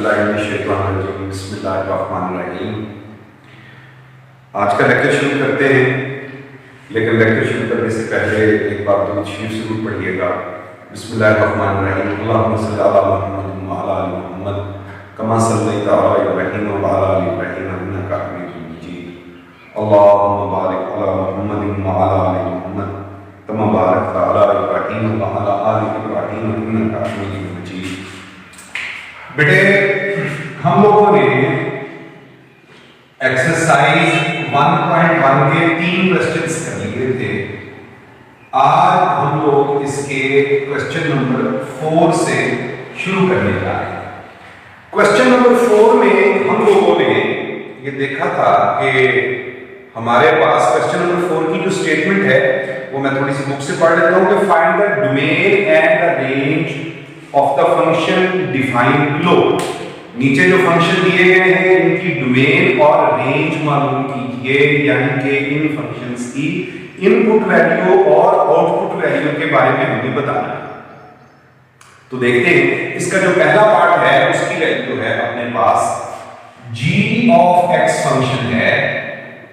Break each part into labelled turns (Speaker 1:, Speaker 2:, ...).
Speaker 1: बिस्मिल्लाहिर्रहमानिर्रहीम। आज का लेक्चर शुरू करते हैं, लेकिन लेक्चर शुरू करने से पहले एक बार दुरूद शरीफ जरूर पढ़िएगा। बिस्मिल्लाहिर्रहमानिर्रहीम। अल्लाहुम्मा सल्लि अला मुहम्मद व अला आलि मुहम्मद कमा सल्लैता अला इब्राहीम व अला आलि इब्राहीम इन्नका हमीदुम मजीद। अल्लाहुम्मा बारिक अला मुहम्मद व अला आलि मुहम्मद कमा बारकता अला इब्राहीम व अला आलि इब्राहीम इन्नका हमीदुम मजीद। बेटे, हम लोगों ने एक्सरसाइज 1.1 के 3 क्वेश्चंस कर लिए थे। आज हम लोग इसके क्वेश्चन नंबर 4 से शुरू करने जा रहे हैं। क्वेश्चन नंबर 4 में हम लोगों ने ये देखा था कि हमारे पास क्वेश्चन नंबर 4 की जो स्टेटमेंट है वो मैं थोड़ी सी बुक से पढ़ लेता हूँ कि find the domain and the range of the function defined below. नीचे जो फंक्शन दिए गए हैं इनकी डोमेन और रेंज मालूम कीजिए, यानी कि इन फंक्शंस की इनपुट वैल्यू और आउटपुट वैल्यू के बारे में हमें बताना है। तो देखते हैं, इसका जो पहला पार्ट है उसकी वैल्यू है अपने पास g ऑफ x फंक्शन है,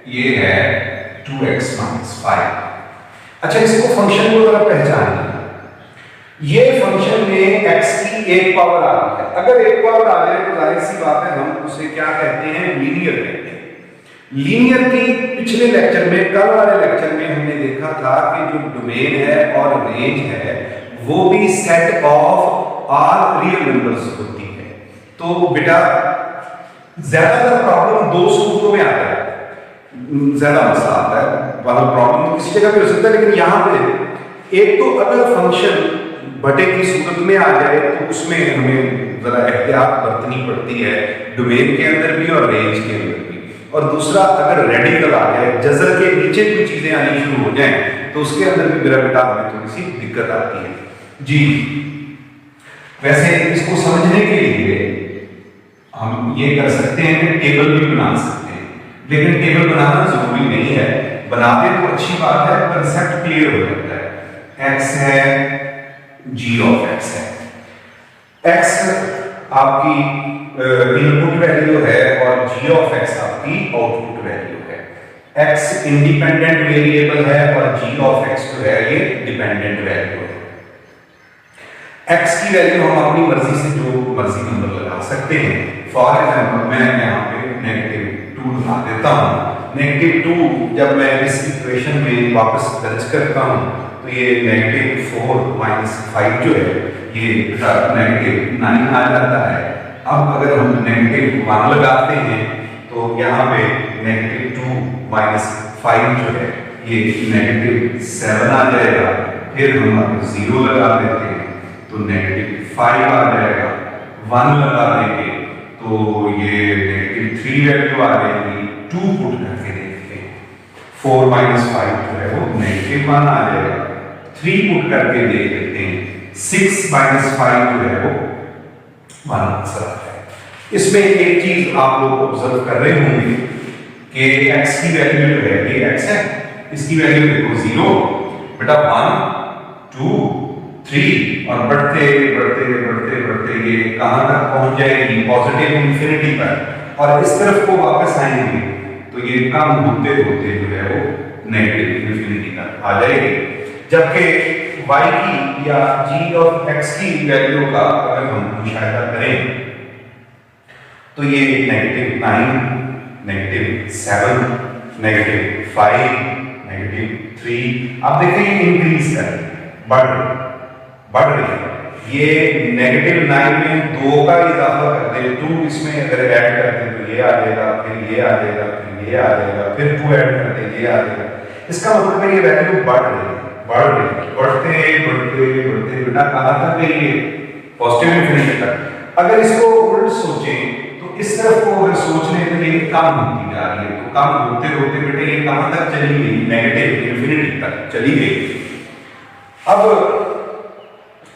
Speaker 1: ये है 2x - 5। अच्छा, इसको फंक्शन को जरा पहचानिए। ये फंक्शन में x की एक पावर आ रही है। अगर एक पावर आ जाए तो जाहिर सी बात है हम उसे क्या कहते हैं, लीनियर कहते हैं। लीनियर की पिछले लेक्चर में, कल वाले लेक्चर में हमने देखा था कि जो डोमेन है और रेंज है वो भी set of all real numbers होती है। तो बेटा ज्यादातर प्रॉब्लम 2 सूत्रों में आता है, ज्यादा मसला आता है। प्रॉब्लम तो किसी जगह पे हो सकता है, लेकिन यहां पे एक तो अगर फंक्शन बटे की सूरत में आ जाए तो उसमें हमें जरा एहतियात बरतनी पड़ती है, डोमेन के अंदर भी और रेंज के अंदर भी। और दूसरा, अगर रेडिकल आ जाए, जजर के नीचे कोई चीजें आनी शुरू हो जाएं तो उसके अंदर भी मेरा बेटा हमें थोड़ी सी दिक्कत आती है जी। वैसे इसको समझने के लिए हम ये कर सकते हैं कि टेबल भी बना सकते हैं, लेकिन टेबल बनाना जरूरी नहीं है। बनाते तो अच्छी बात है, कंसेप्ट क्लियर हो जाता है। x है, g ऑफ x है। x आपकी इनपुट वैल्यू है और g ऑफ x आपकी आउटपुट वैल्यू है। x इंडिपेंडेंट वेरिएबल है और g ऑफ x जो है ये डिपेंडेंट वैल्यू है। x की वैल्यू हम अपनी मर्जी से जो मर्जी नंबर लगा सकते हैं। फॉर एग्जांपल मैं यहाँ पे -2 लगा देता हूँ। -2 जब मैं इस इक्वेशन में वापस दर्ज करता हूँ तो ये -4 - 5 जो है ये -9 आ जाता है। अब अगर हम -1 लगाते हैं तो यहाँ पे -2 - 5 जो है ये -7 आ जाएगा। फिर हम अगर 0 लगा देते हैं तो -5 आ जाएगा। 1 लगा देंगे तो ये -3 वैल्यू आ जाएगी। 2 पुट करके देखते हैं, 4 - 5 जो है वो -1 आ जाएगा। 3 पुट करके देख लेते हैं, 6 - 5 जो है वो 1 आंसर है। इसमें एक चीज आप लोग ऑब्जर्व कर रहे होंगे कि x की वैल्यू जो है ये x है, इसकी वैल्यू देखो 0, बेटा 1 2 3 और बढ़ते बढ़ते बढ़ते बढ़ते ये कहां तक पहुंच जाएगी, पॉजिटिव इंफिनिटी पर। और इस तरफ को वापस आएंगे तो ये कम होते होते जो है वो नेगेटिव इंफिनिटी तक आ जाएगी। जबकि y की या g ऑफ x की वैल्यू का अगर हम मुशाहिदा करें तो ये -9 -7 -5 -3 आप देखिए ये इंक्रीज कर बढ़ रही है। ये -9 में 2 का इजाफा कर दे, 2 इसमें अगर ऐड कर दे तो ये आ जाएगा, फिर ये आ जाएगा, फिर ये आ जाएगा, फिर 2 ऐड कर दे ये आ जाएगा। इसका मतलब है ये वैल्यू बढ़ रही है, बढ़ते बढ़ते बढ़ते बेटा कहां तक गई है, पॉजिटिव इंफिनिटी तक। अगर इसको उल्ट सोचें तो इस तरफ को अगर सोच लें तो ये कम होती जा रही है, तो कम होते होते बेटे ये कहां तक चली गई, नेगेटिव इंफिनिटी तक चली गई। अब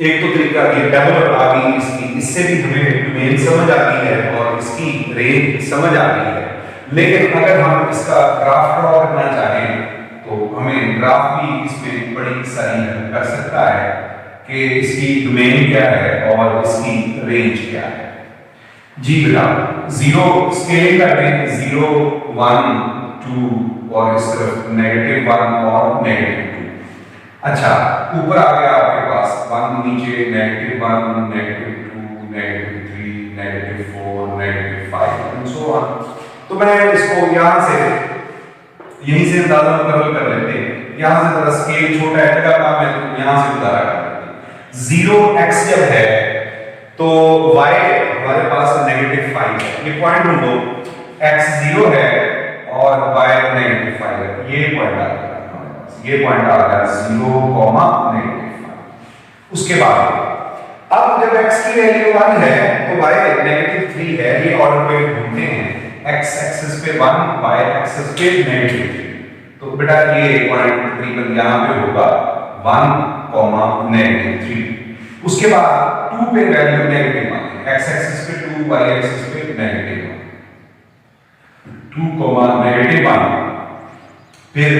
Speaker 1: एक तो तरीका ये डेवलप आ गई इसकी, इससे भी हमें डोमेन समझ आती है और इसकी रेंज समझ आ गई है। लेकिन अगर हम इसका ग्राफ ड्रॉ करना चाहें तो हमें ग्राफ भी इसमें बड़ी सारी हेल्प कर सकता है कि इसकी डोमेन क्या है और इसकी रेंज क्या है। जी बेटा, जीरो स्केल करते हैं, 0 1 2 और इस तरफ -1 और -2। अच्छा, ऊपर आ गया आपके पास 1, नीचे -1 -2 -3 -4 -5 एंड सो ऑन। तो मैं इसको यहां से यहीं से अंदाजा मुकर्रर कर लेते हैं। यहां से थोड़ा स्केल छोटा है का काम है, तो यहां से उतारा कर लेते हैं। 0x जब है तो y हमारे पास -5 है, ये पॉइंट ढूंढो, x 0 है और y -5 है, ये पॉइंट आ गया हमारे पास, ये पॉइंट आ गया 0, -5। उसके बाद अब जब x की वैल्यू 1 है तो y -3 है, ये ऑर्डर पे घूमते हैं, x एक्सिस पे 1, y एक्सिस पे -3। तो बेटा ये पॉइंट तकरीबन यहां पे होगा 1, -3। उसके बाद 2 पे वैल्यू नेगेटिव आती है, x एक्सिस पे 2, y एक्सिस पे -1, 2, -1। फिर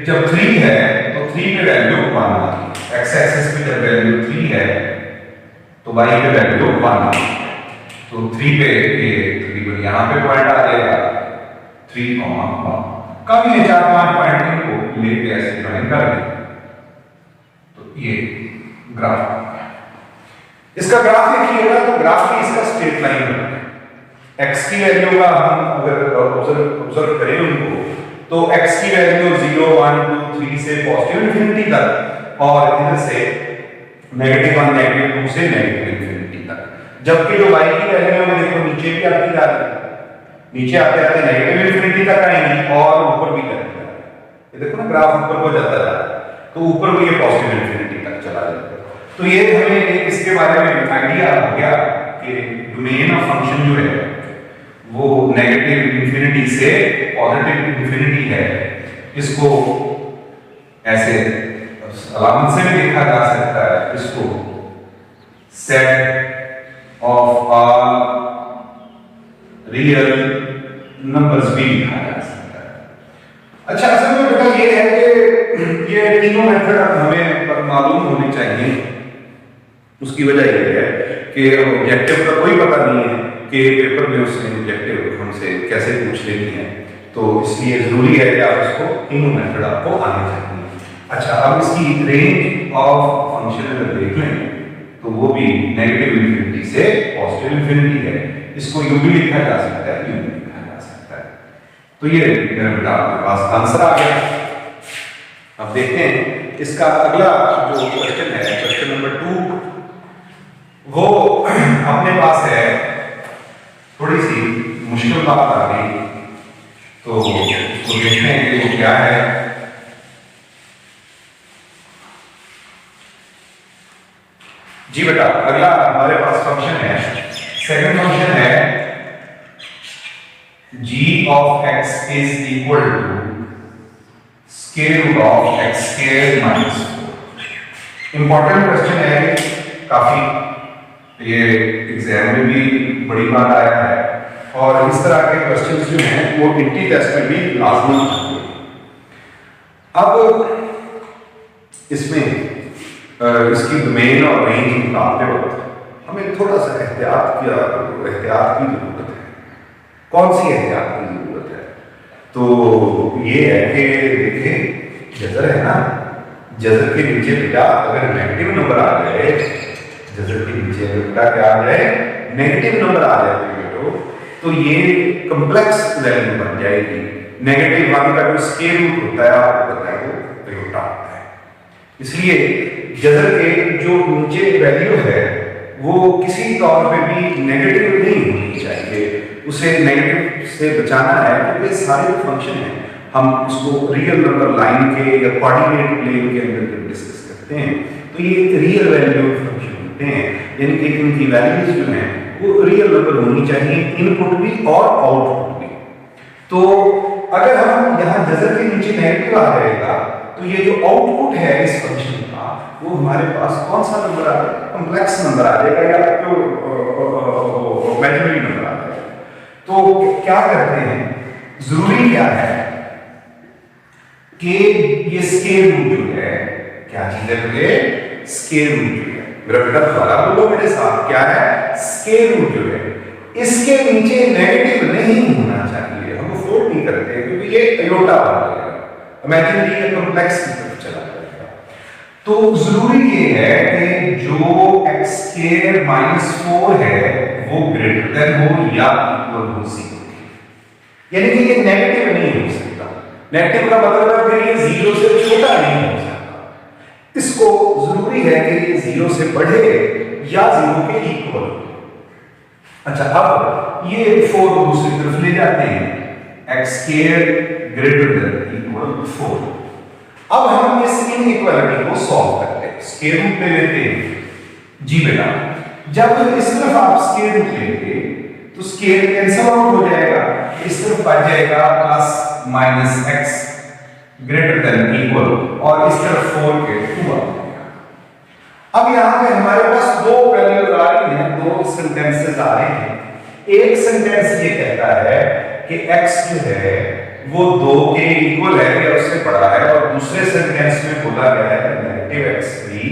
Speaker 1: जब 3 है तो 3 पे वैल्यू 1 आती है, x एक्सिस पे जब वैल्यू 3 है तो y पे वैल्यू 1 आती है। तो 3 पे ये तकरीबन यहां पे पॉइंट आ जाएगा 3, 1। कभी ये 4-5 पॉइंट को लेके ऐसे ड्राइंग कर दें। तो ये ग्राफ, इसका ग्राफ देखिएगा तो ग्राफ की इसका स्ट्रेट लाइन है। x की वैल्यू का हम अगर ऑब्जर्व करें उनको, तो x की वैल्यू 0, 1, 2, 3 से पॉजिटिव इंफिनिटी तक और इधर से -1, -2 से -इंफिनिटी तक। जबकि जो y की वैल्यू है वो देखो नीचे भी आती जा रही है, नीचे आते आते नेगेटिव इंफिनिटी तक आएंगी और ऊपर भी जाती है। ये देखो ना ग्राफ ऊपर को जाता है, तो ऊपर भी ये पॉजिटिव इंफिनिटी तक चला जाता है। तो ये हमें एक इसके बारे में आइडिया हो गया कि डोमेन ऑफ फंक्शन जो है वो नेगेटिव इंफिनिटी से पॉजिटिव इंफिनिटी है। इसको ऐसे अलामत से भी देखा जा सकता है, इसको set of all real numbers भी लिखा जा सकता है। अच्छा, असल में बेटा ये है कि ये तीनों मेथड हमें मालूम होने चाहिए। उसकी वजह यह है कि ऑब्जेक्टिव का कोई पता नहीं है कि पेपर में उसने ऑब्जेक्टिव हमसे कैसे पूछ लेनी है, तो इसलिए जरूरी है कि आप इसको तीनों मेथड आपको आने चाहिए। अच्छा, अब इसकी रेंज ऑफ फंक्शन अगर देख लें तो वो भी नेगेटिव इंफिनिटी से पॉजिटिव इंफिनिटी है। इसको यूं भी लिखा जा सकता है, यूं भी लिखा जा सकता है। तो ये मेरा बेटा आपके पास आंसर आ गया। अब देखते हैं इसका अगला जो क्वेश्चन है, क्वेश्चन नंबर 2, वो अपने पास है, थोड़ी सी मुश्किल बात आ गई, तो उसको देखते हैं कि वो क्या है। जी बेटा, अगला हमारे पास फंक्शन है, सेकंड फंक्शन है g of x is equal to square root of x square minus 4। Important question है काफी, ये एग्जाम में भी बड़ी बात आया है और इस तरह के क्वेश्चंस जो हैं वो इंटी टेस्ट में भी लाजमी आते हैं। अब इसमें इसकी डोमेन और रेंज निकालते वक्त हमें थोड़ा सा एहतियात की जरूरत है। कौन सी एहतियात की जरूरत है? तो ये है कि देखें, जजर है ना, जजर के नीचे बेटा अगर नेगेटिव नंबर आ जाए, जजर के नीचे अगर बेटा क्या आ जाए, नेगेटिव नंबर आ जाए बेटो, तो ये कॉम्प्लेक्स वैल्यू बन जाएगी। -1 का जो स्क्वायर रूट होता है आपको पता है वो आयोटा होता है। इसलिए जजर के जो नीचे वैल्यू है वो किसी तौर पे भी नेगेटिव नहीं होनी चाहिए, उसे नेगेटिव से बचाना है। क्योंकि सारे फंक्शन हैं हम उसको रियल नंबर लाइन के या कोऑर्डिनेट प्लेन के अंदर जब डिस्कस करते हैं तो ये रियल वैल्यू फंक्शन होते हैं, यानी कि इनकी वैल्यूज जो हैं वो रियल नंबर होनी चाहिए, इनपुट भी और आउटपुट भी। तो अगर हम यहाँ जजर के नीचे नेगेटिव आ जाएगा तो ये जो आउटपुट है इस फंक्शन का वो हमारे पास कौन सा नंबर आ जाएगा? कॉम्प्लेक्स नंबर आ जाएगा या तो इमेजिनरी नंबर आ जाएगा। तो क्या करते हैं, जरूरी क्या है कि ये स्क्वायर रूट जो है, क्या चीज है मुझे, स्क्वायर रूट जो है, मेरा बेटा दोबारा बोलो मेरे साथ, क्या है? स्क्वायर रूट जो है इसके नीचे नेगेटिव नहीं होना चाहिए, हम वो फोल्ड नहीं करते क्योंकि ये अयोटा बन जाएगा, इमेजिनरी या कॉम्प्लेक्स की तरफ चला जाएगा। तो जरूरी ये है कि जो x स्क्वायर माइनस 4 है वो ग्रेटर देन हो या इक्वल हो 0, यानी कि ये नेगेटिव नहीं हो सकता। नेगेटिव का मतलब है फिर ये 0 से छोटा नहीं हो सकता। इसको जरूरी है कि ये 0 से बढ़े या 0 के इक्वल हो। अच्छा, अब ये 4 को दूसरी तरफ ले जाते हैं, x square greater than equal 4। अब हम इस इनइक्वालिटी को सॉल्व करते हैं, स्क्वायर रूट ले लेते हैं। जी बेटा, जब इस तरफ आप स्क्वायर रूट लेंगे तो स्क्वायर कैंसिल आउट हो जाएगा, इस तरफ बच जाएगा plus minus x greater than equal, और इस तरफ 4 के 2 आ जाएगा। अब यहां पे हमारे पास दो वैल्यूज आ रही हैं, दो सेंटेंसेस आ रहे हैं। एक सेंटेंस ये कहता है कि x जो है वो 2 के इक्वल है या उससे बड़ा है, और दूसरे सेंटेंस में बोला गया है नेगेटिव x भी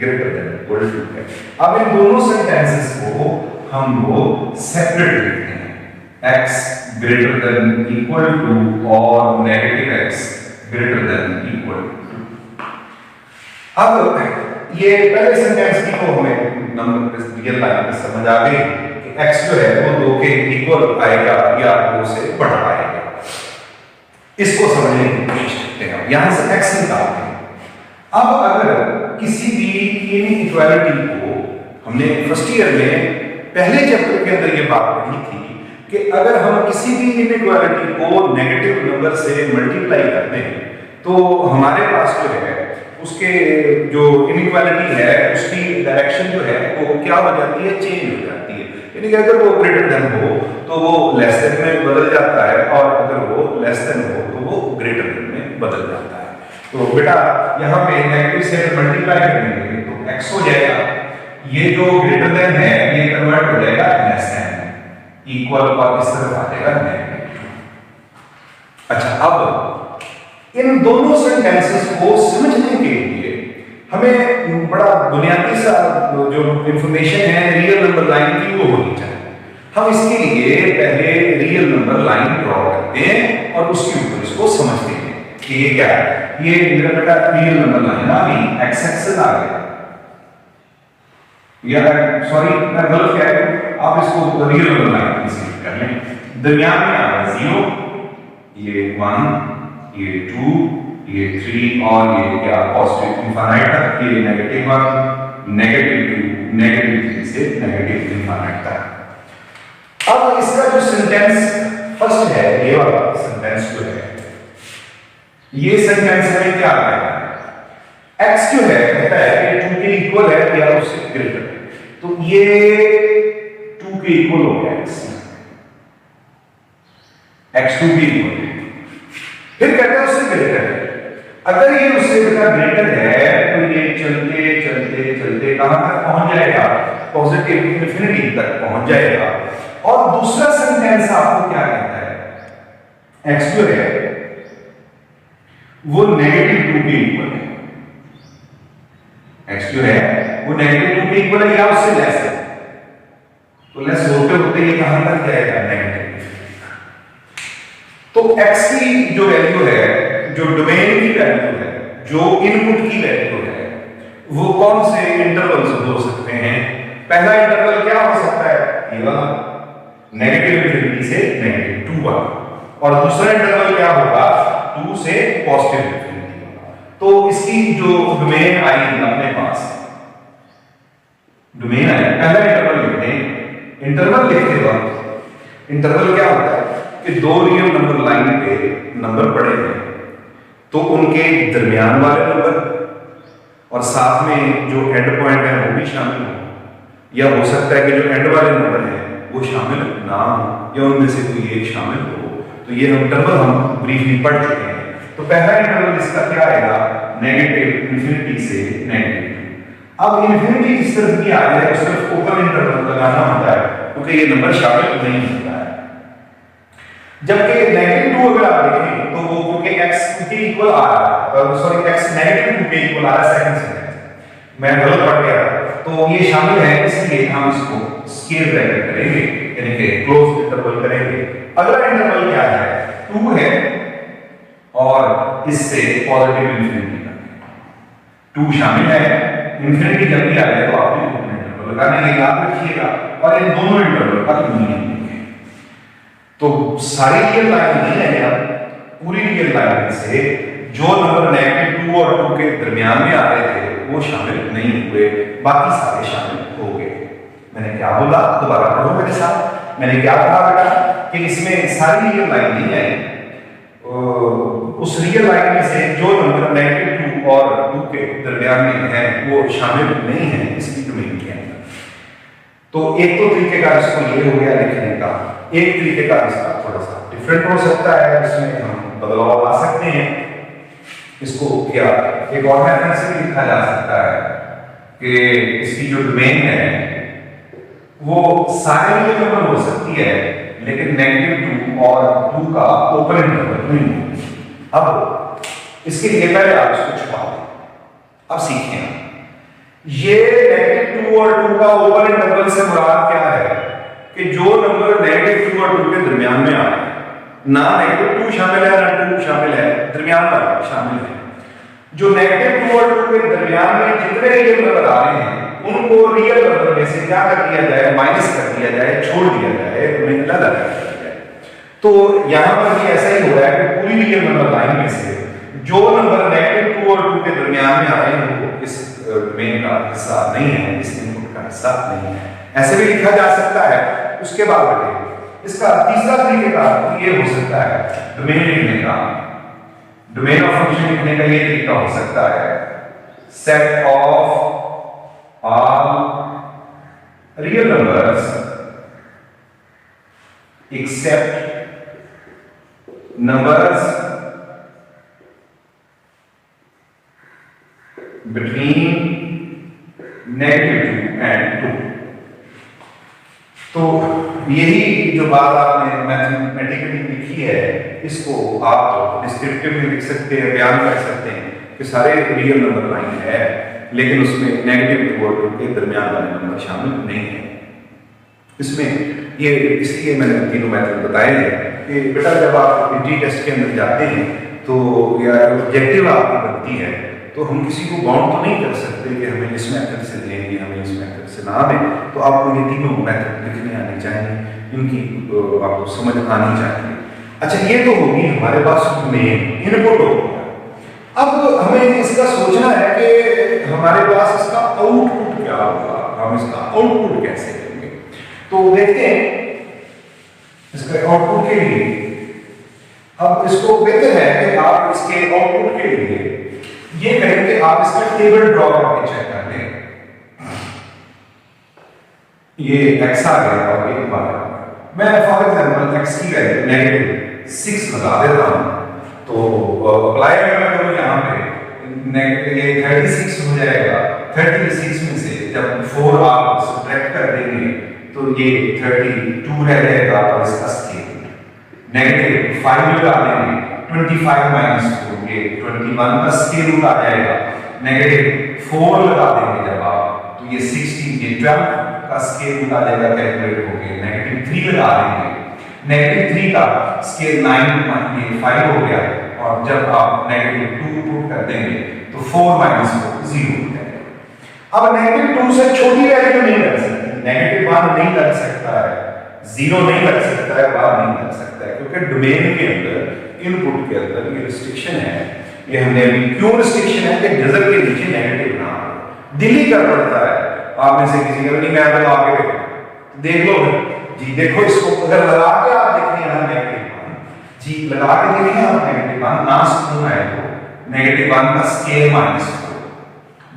Speaker 1: ग्रेटर देन इक्वल टू है। अब इन दोनों सेंटेंसेस को हम लोग सेपरेट लिखते हैं, x greater than equal to और negative x greater than equal to. अब ये पहले सेंटेंस की को हमें नंबर रियल लाइन में समझ आ गई कि x जो है वो 2 के इक्वल आएगा या 2 से बड़ा आएगा। इसको समझने की कोशिश करते हैं, यहां से x निकालते हैं। अब अगर किसी भी इनइक्वालिटी को, हमने फर्स्ट ईयर में पहले चैप्टर के अंदर ये बात पढ़ी थी कि अगर हम किसी भी इनइक्वालिटी को नेगेटिव नंबर से मल्टीप्लाई करते हैं तो हमारे पास जो है उसके जो इनइक्वालिटी है उसकी डायरेक्शन जो है वो क्या हो जाती है, चेंज हो जाती है। यानी कि अगर वो ग्रेटर देन हो तो वो लेस देन में बदल जाता है, और अगर वो लेस देन हो तो वो ग्रेटर देन में बदल जाता है। तो बेटा यहाँ पे नेगेटिव से मल्टीप्लाई करेंगे तो x हो जाएगा, ये जो ग्रेटर देन है ये कन्वर्ट हो जाएगा लेस देन, इक्वल और इस तरफ आ जाएगा नेगेटिव। अच्छा, अब इन दोनों सेंटेंसेस को समझने के लिए हमें बड़ा बुनियादी सा जो इंफॉर्मेशन है रियल नंबर लाइन की वो होनी चाहिए। हम इसके लिए पहले रियल नंबर लाइन ड्रॉ करते हैं और उसके ऊपर इसको समझते हैं कि ये क्या है। ये मेरा बेटा रियल नंबर लाइन आ गई, एक्स एक्सिस आ गया, या सॉरी मैं गलत कह रहा हूं, आप इसको रियल नंबर लाइन कंसीडर कर लें। दरमियान में आ गया 0, ये 1, ये 2, ये 3 और ये क्या पॉजिटिव इंफिनिट तक, ये नेगेटिव 1, नेगेटिव 2, नेगेटिव 3 से नेगेटिव इंफिनिट तक। अब इसका जो सेंटेंस फर्स्ट है, ये वाला सेंटेंस जो है, ये सेंटेंस हमें क्या कहता है, x जो है कहता है कि 2 के इक्वल है या उससे ग्रेटर है, तो ये 2 के इक्वल हो गया, x 2 के इक्वल है। फिर कहता है उससे ग्रेटर है। अगर ये उससे ग्रेटर है तो ये चलते चलते चलते कहां तक पहुंच जाएगा, पॉजिटिव इंफिनिटी तक पहुंच जाएगा। और दूसरा सेंटेंस आपको क्या कहता है, x जो है वो नेगेटिव 2 के इक्वल है, x जो है वो नेगेटिव 2 के इक्वल है या उससे लेस है, तो लेस होते होते ये कहां तक जाएगा, नेगेटिव। तो x की जो वैल्यू है, जो डोमेन की वैल्यू है, जो इनपुट की वैल्यू है, वो कौन से इंटरवल्स हो सकते हैं। पहला इंटरवल क्या हो सकता है, ये वाला नेगेटिव इंफिनिटी से नेगेटिव 2 वाला, और दूसरा इंटरवल क्या होगा, 2 से पॉजिटिव इंफिनिटी वाला। तो इसकी जो डोमेन आई अपने पास, डोमेन आई, पहला इंटरवल लिखते हैं। इंटरवल लिखते वक्त इंटरवल क्या होता है कि दो रियल नंबर लाइन पे नंबर पड़े हैं तो उनके दरमियान वाले नंबर और साथ में जो एंड पॉइंट है वो भी शामिल हो, या हो सकता है कि जो एंड वाले नंबर हैं वो शामिल ना हो या उनमें से कोई एक शामिल हो। तो ये इंटरवल हम ब्रीफली पढ़ चुके हैं। तो पहला इंटरवल इसका क्या आएगा, नेगेटिव इंफिनिटी से नेगेटिव। अब इंफिनिटी जिस तरफ की आ जाए उस तरफ ओपन इंटरवल लगाना होता है क्योंकि ये नंबर शामिल नहीं होता है। जबकि नेगेटिव 2 अगर आप देखें तो वो क्योंकि x 2 के इक्वल आ रहा है, सॉरी x नेगेटिव 2 के इक्वल आ रहा है, सेकंड सेंटेंस मैं गलत पढ़ गया, तो ये शामिल है, इसलिए हम इसको स्क्वायर ब्रैकेट करेंगे, यानी कि क्लोज इंटरवल करेंगे। अगला इंटरवल क्या है, 2 है और इससे पॉजिटिव इंफिनिटी तक 2 शामिल है। इंफिनिटी जब भी आ जाए तो आप इंटरवल लगाने के याद रखिएगा, और इन दोनों इंटरवल का यूनियन लेंगे। तो सारी रियल लाइन नहीं है यार, पूरी रियल लाइन से जो नंबर -2 और 2 के दरमियान में आ रहे थे वो शामिल नहीं हुए, बाकी सारे शामिल हो गए। मैंने क्या बोला, दोबारा पढ़ो मेरे साथ। मैंने क्या कहा बेटा कि इसमें सारी रियल लाइन नहीं है, उस रियल लाइन में से जो नंबर -2 और 2 के दरमियान में है वो शामिल नहीं है इसकी डोमेन के अंदर। तो एक तो तरीकेकार इसको ये हो गया लिखने का, एक तरीकेकार इसका थोड़ा सा डिफरेंट हो सकता है, इसमें हम बदलाव ला सकते हैं। इसको क्या एक और मेथड से भी लिखा जा सकता है कि इसकी जो डोमेन है वो सारे रियल नंबर हो सकती है, लेकिन -2 और 2 का ओपन इंटरवल नहीं हो। अब इसके लिए पहले आप इसको छुपा दें। अब सीखें, ये -2 और 2 का ओपन इंटरवल से मुराद क्या है कि जो नंबर -2 और 2 के दरमियान में आ रहे हैं, ना -2 शामिल है ना 2 शामिल है, दरमियान वाला शामिल है। जो -2 और 2 के दरमियान में जितने रियल नंबर आ रहे हैं उनको रियल नंबर में से क्या कर दिया जाए, माइनस कर दिया जाए, छोड़ दिया जाए, उन्हें अलग कर दिया जाए। तो यहां पर भी ऐसा ही हो रहा है कि पूरी रियल नंबर लाइन में से जो नंबर -2 और 2 के दरमियान में आ रहे हैं वो इस डोमेन का हिस्सा नहीं है, इस इनपुट का हिस्सा नहीं है। ऐसे भी लिखा जा सकता है। उसके बाद बेटे इसका तीसरा तरीका ये हो सकता है डोमेन लिखने का, डोमेन ऑफ फंक्शन लिखने का ये तरीका हो सकता है, set of all real numbers accept numbers between -2 and 2। तो यही जो बात आपने मैथमेटिकली लिखी है, इसको आप डिस्क्रिप्टिव में लिख सकते हैं, बयान कर सकते हैं कि सारे रियल नंबर लाइन है, लेकिन उसमें -2 और 2 के दरमियान वाले नंबर शामिल नहीं है। इसमें ये इसलिए मैंने तीनों मेथड बताए हैं कि बेटा जब आप इंट्री टेस्ट के अंदर जाते हैं तो या ऑब्जेक्टिव आपकी बनती है, तो हम किसी को बाउंड तो नहीं कर सकते कि हमें इस मेथड से देंगे, हमें इस मेथड से ना दें। तो आपको ये तीनों मेथड लिखने आने चाहिए, इनकी आपको समझ आनी चाहिए। अच्छा, ये तो होगी हमारे पास मेन इनपुट हो गया। अब हमें इसका सोचना है कि हमारे पास इसका आउटपुट क्या होगा, हम इसका आउटपुट कैसे लेंगे। तो देखते हैं इसके आउटपुट के लिए। अब इसको बेहतर है कि आप इसके आउटपुट के लिए ये करें कि आप इसका टेबल ड्रॉ करके चेक कर लें। ये x आ गया और ये y आ गया। मैं फॉर एग्जांपल x की वैल्यू -6 लगा देता हूं, तो अप्लाई अगर मैं करूं यहां पे ये 36 हो जाएगा। 36 में से जब 4 आप सब्ट्रैक्ट कर देंगे तो ये 32 रह जाएगा और इसका स्केल -5 लगा देंगे, 25 - 4 ये 21 का स्केल रूट आ जाएगा। -4 लगा देंगे जब आप तो ये 16 ये 12 का स्केल रूट आ जाएगा, कैलकुलेट हो गया। -3 लगा देंगे, -3 का स्केल 9 ये 5 हो गया, और जब आप -2 पुट कर देंगे तो 4 - 4 0 हो जाएगा। अब -2 से छोटी वैल्यू नहीं लग सकती, -1 नहीं लग सकता है, 0 नहीं लग सकता है, 1 नहीं लग सकता है, क्योंकि डोमेन के अंदर इनपुट के अंदर ये रिस्ट्रिक्शन है। ये हमने अभी क्यों रिस्ट्रिक्शन है कि नजर के नीचे नेगेटिव ना हो। दिल्ली कर पड़ता है आप में से किसी ने नहीं, मैं लगा के देखो, देख लो जी, देखो इसको अगर लगा के आप देखें यहां -1 जी, लगा के देखें आप -1 ना सुकून आए तो -1 का स्केल -4।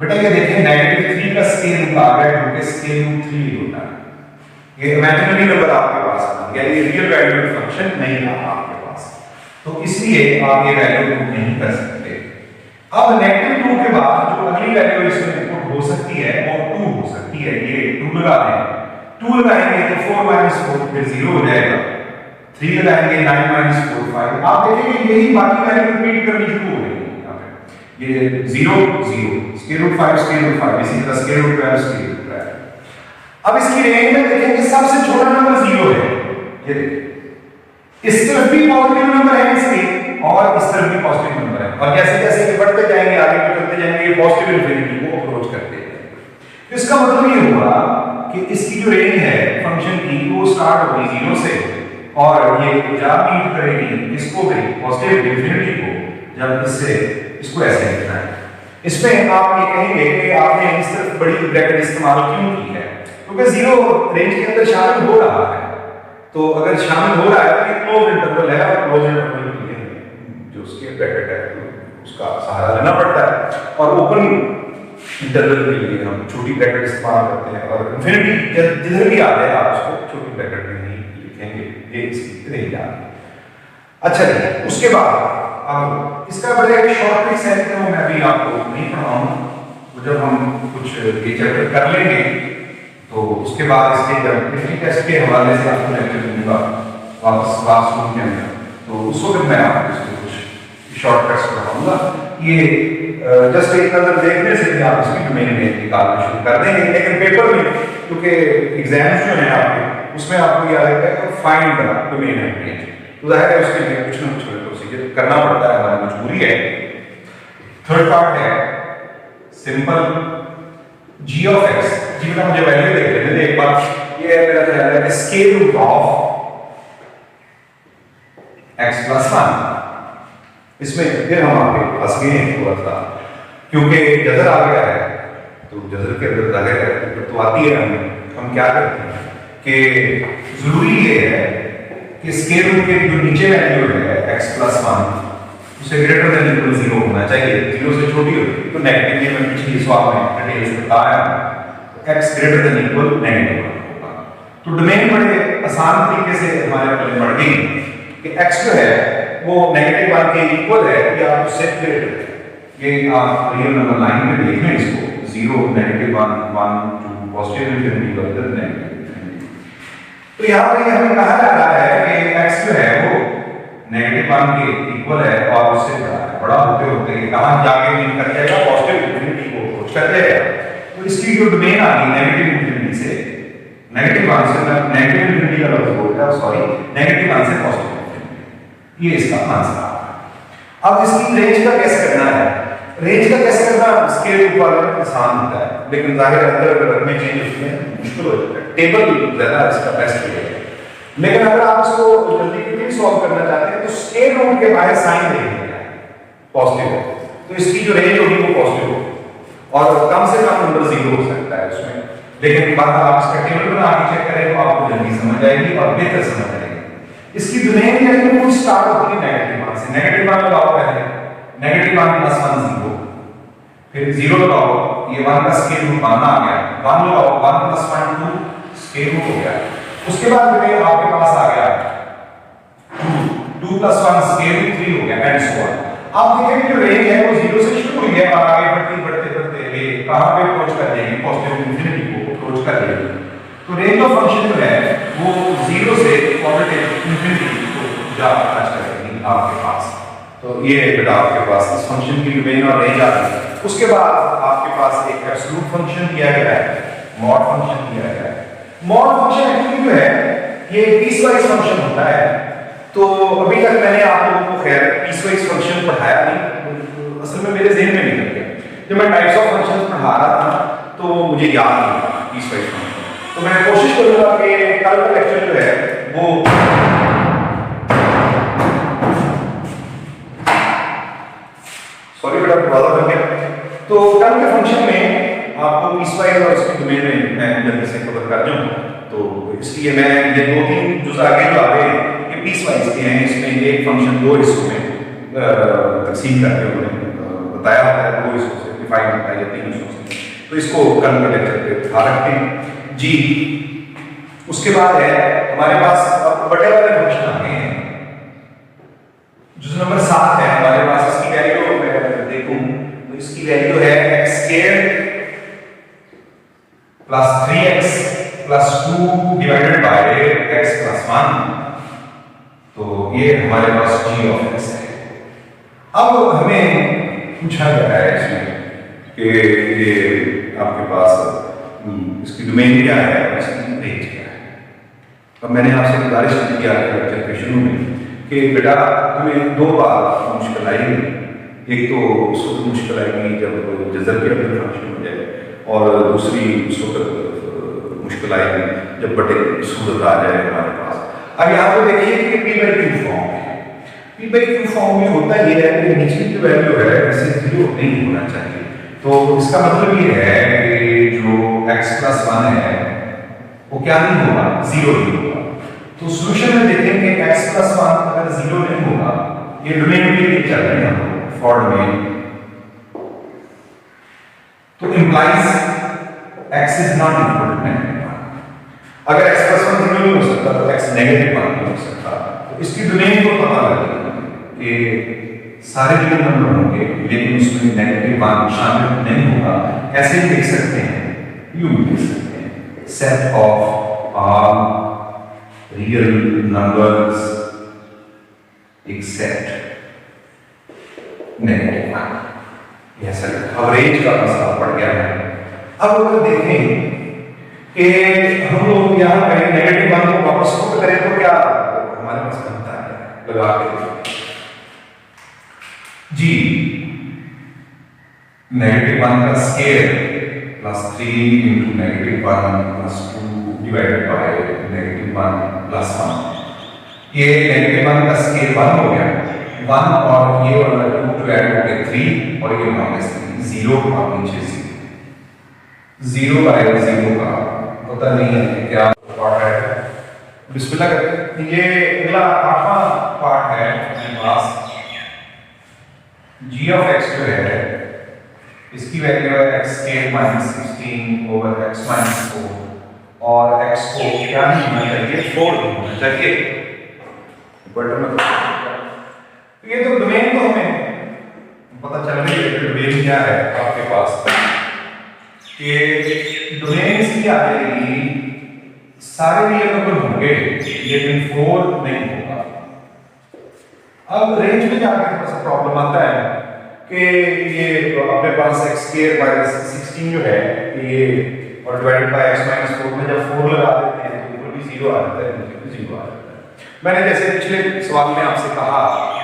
Speaker 1: बेटा ये देखें -3 का स्केल रूट आ गया, क्योंकि स्केल रूट 3 होता है। ये इमेजिनरी नंबर आपके पास आ गया, ये रियल वैल्यू फंक्शन नहीं रहा आपके पास, तो इसलिए आप ये वैल्यू पुट नहीं कर सकते। अब -2 के बाद जो अगली वैल्यू इसमें पुट हो सकती है वो 2 हो सकती है। ये 2 लगा दें, 2 लगाएंगे तो 4 - 4 फिर 0 हो जाएगा, 3 लगाएंगे 9 - 4 5। आप देखेंगे यही बाकी वैल्यू रिपीट करनी शुरू हो गई। ये 0 0 स्क्वायर रूट 5 स्क्वायर रूट 5 इसी तरह स्क्वायर रूट 12 स्क्वायर अब इसकी रेंज में देखेंगे सबसे छोटा नंबर 0 है, ये देखिए इस तरफ भी पॉजिटिव नंबर है इसके और इस तरफ भी पॉजिटिव नंबर है, और जैसे जैसे ये बढ़ते जाएंगे आगे बढ़ते जाएंगे ये पॉजिटिव इन्फिनिटी को अप्रोच करते हैं। तो इसका मतलब ये हुआ कि इसकी जो रेंज है फंक्शन की वो स्टार्ट होगी 0 से, और ये जब मीट करेगी इसको भी पॉजिटिव इन्फिनिटी को, जब इससे इसको ऐसे लिखना है। इसमें आप ये कहेंगे कि आपने इस तरफ बड़ी ब्रैकेट इस्तेमाल क्यों की है, क्योंकि 0 रेंज के अंदर शामिल हो रहा है। तो अगर शामिल हो रहा है तो ये क्लोज इंटरवल है, और क्लोज इंटरवल के लिए जो उसके ब्रैकेट है उसका सहारा लेना पड़ता है, और ओपन इंटरवल के लिए हम छोटी ब्रैकेट इस्तेमाल करते हैं, और इन्फिनिटी जिधर भी आ जाए आप उसको छोटी ब्रैकेट में नहीं लिखेंगे, ये इसकी रेंज आ गई। अच्छा जी, उसके बाद अब इसका बड़ा एक शॉर्ट ट्रिक्स है कि मैं अभी आपको नहीं पढ़ाऊंगा, तो जब हम कुछ ये चैप्टर कर लेंगे तो उसके बाद इसके जब टेस्ट के हवाले से आपको लेक्चर दूंगा वापस क्लासरूम के अंदर, तो उस वक्त मैं आपको इसके कुछ शॉर्टकट्स पढ़ाऊंगा। ये जस्ट एक नजर देखने से भी आप इसकी डोमेन में निकालना शुरू कर देंगे, लेकिन पेपर में क्योंकि एग्जाम्स जो हैं आपके उसमें आपको याद रखेगा find the domain of range, तो जाहिर है उसके लिए कुछ ना कुछ प्रोसीजर करना पड़ता है, हमारी मजबूरी है। थर्ड पार्ट है सिंपल g ऑफ x, जी का मुझे वैल्यू देख लेने दे एक बार, ये है मेरा ख्याल है square root of x plus 1। इसमें फिर हम आपके पास गए हैं थोड़ा सा, क्योंकि जजर आ गया है तो जजर के अंदर जाहिर है तो आती है, हम क्या करते हैं कि जरूरी ये है कि स्क्वायर रूट के जो नीचे वैल्यू है x प्लस 1 उसे ग्रेटर देन इक्वल 0 होना चाहिए, 0 से छोटी होती तो नेगेटिव, ये मैं पिछली सवाल में डिटेल से बताया, x greater than equal negative होगा। तो डोमेन बड़े आसान तरीके से हमारे पहले बढ़ गई कि x जो है वो नेगेटिव 1 के इक्वल है या उससे ग्रेटर है। ये आप रियल नंबर लाइन में देख लें इसको, 0 नेगेटिव 1 1 2 पॉजिटिव इन्फिनिटी और इधर नेगेटिव इन्फिनिटी। तो यहां पर हमें कहा जा रहा है कि x जो है वो नेगेटिव 1 के इक्वल है और उससे बड़ा है, बड़ा होते होते कहां जाके मीन कर जाएगा पॉजिटिव इन्फिनिटी को अप्रोच कर जाएगा। तो इसकी जो डोमेन आ गई नेगेटिव इन्फिनिटी से नेगेटिव 1 से नेगेटिव इन्फिनिटी का लफ्ज बोल रहा है, सॉरी नेगेटिव 1 से पॉजिटिव इन्फिनिटी, ये इसका आंसर आ रहा है। अब इसकी रेंज का कैसे करना है, रेंज का कैसे करना स्केल रूप वाला में आसान होता है, लेकिन जाहिर है अंदर अगर में चेंज होते हैं मुश्किल हो जाता है, टेबल ज्यादा इसका बेस्ट है। लेकिन अगर आप इसको जल्दी क्विकली सॉल्व करना चाहते हैं तो स्क्वायर रूट के बाहर साइन देंगे पॉजिटिव है, तो इसकी जो रेंज होगी वो पॉजिटिव होगी, और कम से कम नंबर 0 हो सकता है उसमें, लेकिन बात आप इसका टेबल बना के चेक करें तो आपको जल्दी समझ आएगी और बेहतर समझ आएगी। इसकी डोमेन यानी वो स्टार्ट होती है नेगेटिव 1 से, नेगेटिव 1 लगाओ पहले, नेगेटिव 1 प्लस 1 0, फिर 0 लगाओ, ये 1 का स्क्वायर रूट 1 आ गया, 1 लगाओ 1 प्लस 1 2 स्क्वायर रूट हो गया। उसके बाद में आपके पास आ गया 2 प्लस 1 स्क्वायर रूट 3 हो गया एंड सो ऑन। आप देखें जो रेंज है वो 0 से शुरू हुई है और आगे बढ़ते बढ़ते बढ़ते ये कहां पे अप्रोच कर जाएगी, पॉजिटिव इन्फिनिटी को अप्रोच कर जाएगी। तो रेंज ऑफ फंक्शन जो है वो 0 से पॉजिटिव इन्फिनिटी को जा टच करेगी आपके पास। तो ये बेटा आपके पास इस फंक्शन की डोमेन और रेंज आ गई। उसके बाद आपके पास एक एब्सोल्यूट फंक्शन दिया गया है, मॉड फंक्शन दिया गया है। मॉड फंक्शन एक्चुअली जो है ये पीसवाइज फंक्शन होता है, तो अभी तक मैंने आप लोगों को खैर पीसवाइज फंक्शन पढ़ाया नहीं, असल में मेरे ज़हन में नहीं रह गया। जब मैं टाइप्स ऑफ फंक्शंस पढ़ा रहा था तो मुझे याद नहीं था पीसवाइज फंक्शन, तो मैं कोशिश करूंगा कि कल का लेक्चर जो है वो सॉरी बेटा दरवाजा बंद गया, तो कल के फंक्शन में आपको पीसवाइज और इसकी डोमेन में मैं जल्दी से कवर कर दूं, तो इसलिए मैं ये 2-3 जुज आगे जो आ गए ये पीसवाइज के हैं। इसमें एक फंक्शन 2 हिस्सों में तकसीम करके उन्होंने बताया होता है, 2 हिस्सों से डिफाइन होता है या 3 हिस्सों से, तो इसको कल के लेक्चर पे ध्यान रखते हैं जी। उसके बाद है हमारे पास अब बड़े वाले फंक्शन आ गए हैं, जुज नंबर 7 है हमारे पास। इसकी वैल्यू मैं देखूं तो इसकी वैल्यू है x square plus 3x plus 2 divided by x plus 1, तो ये हमारे पास g ऑफ x है। अब हमें पूछा गया है इसमें कि ये आपके पास इसकी डोमेन क्या है और इसकी रेंज क्या है। अब मैंने आपसे गुजारिश किया लेक्चर के शुरू में कि बेटा हमें दो बार मुश्किल आएगी, एक तो उस वक्त मुश्किल आएगी जब जज़र के अंदर फंक्शन हो जाए, और दूसरी उस वक्त मुश्किल आएगी जब बटे सूरत आ जाए हमारे पास। अब यहाँ पे देखिए कि पी बाई क्यू फॉर्म है। पी बाई क्यू फॉर्म में होता ये है कि निचली जो वैल्यू है वैसे 0 नहीं होना चाहिए। तो इसका मतलब ये है कि जो x+1 है वो क्या नहीं होगा, 0 नहीं होगा। तो सॉल्यूशन में देखेंगे x+1 अगर 0 नहीं होगा, ये डोमेन के लिए चल रहे हैं हम फॉर डोमेन, तो implies x is not equal to -1। अगर x+1 0 नहीं हो सकता तो x -1 नहीं हो सकता। तो इसकी डोमेन को पता लगेगा कि सारे रियल नंबर होंगे लेकिन उसमें -1 शामिल नहीं होगा। ऐसे ही लिख सकते हैं, यूं लिख सकते हैं, set of all real numbers accept -1। ऐसा अब रेंज का मसला पड़ गया है। अब अगर देखें कि हम लोग यहाँ पे -1 को वापस पुट करें तो क्या हमारे पास बनता है, लगा के जी -1 का स्केयर +3 into -1 + 2 डिवाइडेड बाय -1 + 1। ये -1 का स्केयर 1 हो गया, 1 और ये वाला 2 तो ऐड हो गया 3 और ये -3, 0 और नीचे 0 बाय 0 का पता नहीं है कि क्या पार्ट है। बिस्मिल्लाह करते हैं। ये अगला 8वां पार्ट है अपने पास। g of x जो है इसकी वैल्यू है x स्क्वायर -16 ओवर x - 4 और x को क्या नहीं होना चाहिए, 4 नहीं होना चाहिए। बटन में तो ये तो डोमेन तो हमें पता चल गई है कि डोमेन क्या है आपके पास, कि डोमेन इसकी आ जाएगी सारे रियल नंबर होंगे लेकिन 4 नहीं होगा। अब रेंज में जाकर थोड़ा सा प्रॉब्लम आता है कि ये अपने पास x² - 16 जो है ये और डिवाइडेड बाय x - 4 में जब 4 लगा देते हैं तो ऊपर भी 0 आ जाता है, नीचे भी 0 आ जाता है। मैंने जैसे पिछले सवाल में आपसे कहा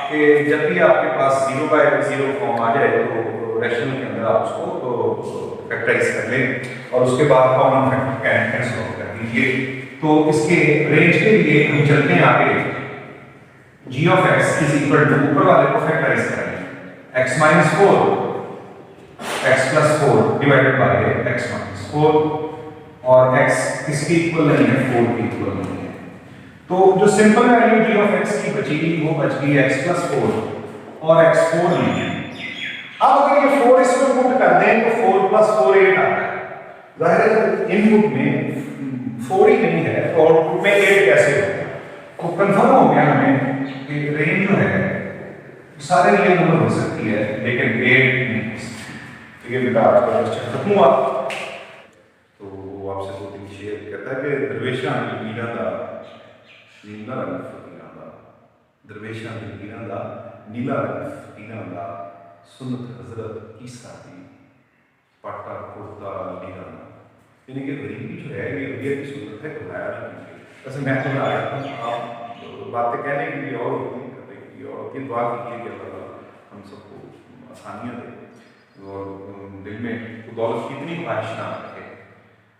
Speaker 1: कि जब भी आपके पास 0 बाय 0 फॉर्म आ जाए तो रैशनल के अंदर आप उसको फैक्टराइज कर लें और उसके बाद कॉमन फैक्टर कैंसिल आउट कर दीजिए। तो इसके रेंज के लिए हम चलते हैं आगे। g of x is equal to ऊपर वाले को फैक्टराइज करेंगे, x - 4 x + 4 divided by x - 4 और x किसके इक्वल नहीं है, 4 के इक्वल नहीं है। तो जो simple value g of x की बची वो बच गई x + 4 और x 4 नहीं है। अब अगर ये 4 इसमें पुट कर दें तो 4 + 4 8 आता है। जाहिर है इनपुट में 4 ही नहीं है तो आउटपुट में 8 कैसे होगा। तो कंफर्म हो गया हमें कि रेंज जो है सारे रियल नंबर हो सकती है लेकिन 8 नहीं हो सकती। तो ये बेटा आज का क्वेश्चन खत्म हुआ। तो वो आपसे दो तीन शेयर कहता है कि दरवेशां मीरां दा नीला रंग फकीरां दा, दरवेशां मीरां दा नीला रंग फकीरां दा, सुन्नत हजरत ईसा दी पाटा कुर्ता नीला। यानी कि गरीबी जो है ये रुपये की सुन्नत है, बुलाया नहीं। वैसे मैं तो आया आप बातें कहने के लिए और होती करने के लिए और ये दुआ कीजिए कि अल्लाह हम सबको आसानियाँ दे और दिल में दौलत की इतनी ख्वाहिश ना रखे।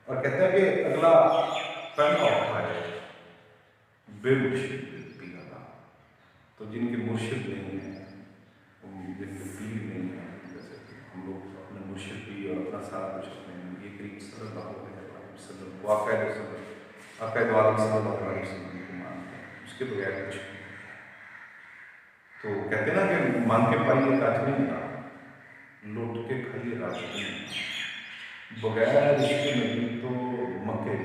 Speaker 1: और कहता है कि अगला पहला औखा है बेमुर्शिद पीरा। तो जिनके मुर्शिद नहीं है, जिनके पीर नहीं है, जैसे हम लोग अपने मुर्शिद भी और अपना सारा कुछ अपने ये करीब सल्लल्लाहु अलैहि वसल्लम को मानते हैं, उसके बगैर कुछ। तो कहते ना कि मांग के पाइए काज नहीं मिला, लौट के खाइए राज नहीं, बगैर इसके नहीं तो मक्के